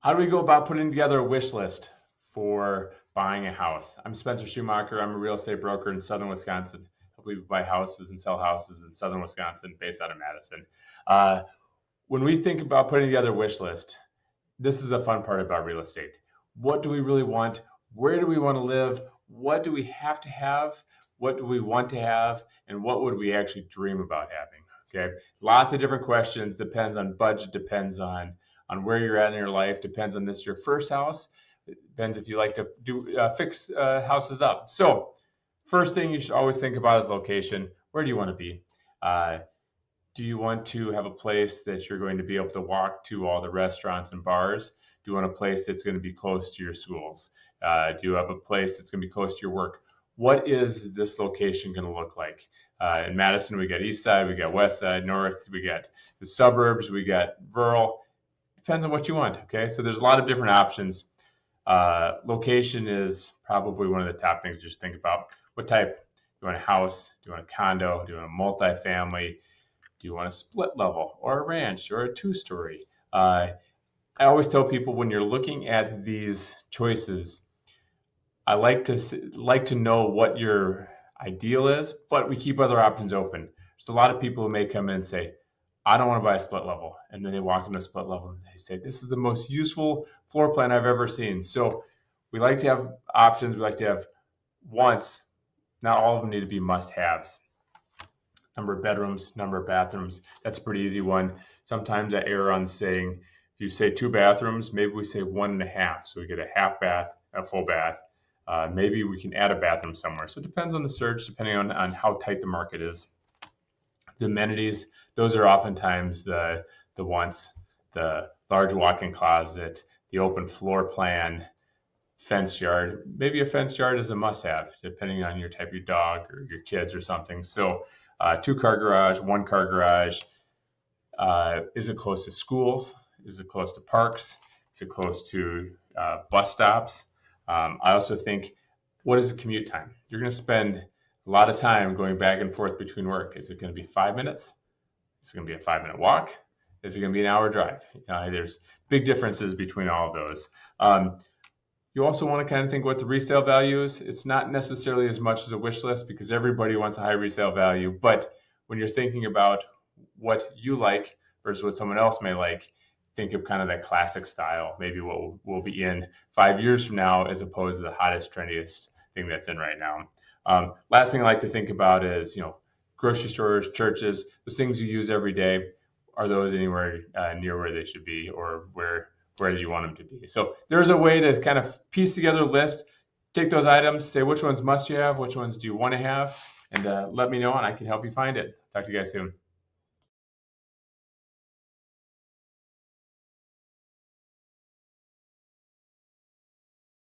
How do we go about putting together a wish list for buying a house? I'm Spencer Schumacher. I'm a real estate broker in Southern Wisconsin. Help people buy houses and sell houses in Southern Wisconsin, based out of Madison. Uh, when we think about putting together a wish list, this is the fun part about real estate. What do we really want? Where do we want to live? What do we have to have? What do we want to have? And what would we actually dream about having? Okay, lots of different questions. Depends on budget. Depends on where you're at in your life. Depends on this your first house. It depends if you like to do fix houses up. So first thing you should always think about is location. Where do you want to be? Uh, do you want to have a place that you're going to be able to walk to all the restaurants and bars? Do you want a place that's going to be close to your schools? Do you have a place that's going to be close to your work? What is this location going to look like? In Madison, we got east side, we got west side, north, we got the suburbs, we got rural. Depends on what you want. Okay, so there's a lot of different options. Location is probably one of the top things you should think about. What type? Do you want a house? Do you want a condo? Do you want a multifamily? Do you want a split level or a ranch or a two-story? I always tell people when you're looking at these choices, I like to know what your ideal is, but we keep other options open. There's a lot of people who may come in and say, I don't want to buy a split level. And then they walk into a split level and they say, this is the most useful floor plan I've ever seen. So we like to have options. We like to have wants. Not all of them need to be must-haves. Number of bedrooms, number of bathrooms. That's a pretty easy one. Sometimes I err on saying, if you say 2 bathrooms, maybe we say 1.5. So we get a half bath, a full bath. Maybe we can add a bathroom somewhere. So it depends on the search, depending on how tight the market is. The amenities, those are oftentimes the wants, the large walk-in closet, the open floor plan, fenced yard. Maybe a fenced yard is a must-have, depending on your type of dog or your kids or something. So 2-car garage, 1-car garage. Is it close to schools? Is it close to parks? Is it close to bus stops? I also think, what is the commute time? You're going to spend a lot of time going back and forth between work. Is it going to be 5 minutes? Is it going to be a 5-minute walk? Is it going to be an hour drive? There's big differences between all of those. You also want to kind of think what the resale value is. It's not necessarily as much as a wish list because everybody wants a high resale value. But when you're thinking about what you like versus what someone else may like, think of kind of that classic style, maybe what will be in 5 years from now as opposed to the hottest, trendiest thing that's in right now. Last thing I like to think about is, grocery stores, churches, those things you use every day. Are those anywhere near where they should be, or where do you want them to be? So there's a way to kind of piece together a list, take those items, say which ones must you have, which ones do you want to have, and let me know, and I can help you find it. Talk to you guys soon.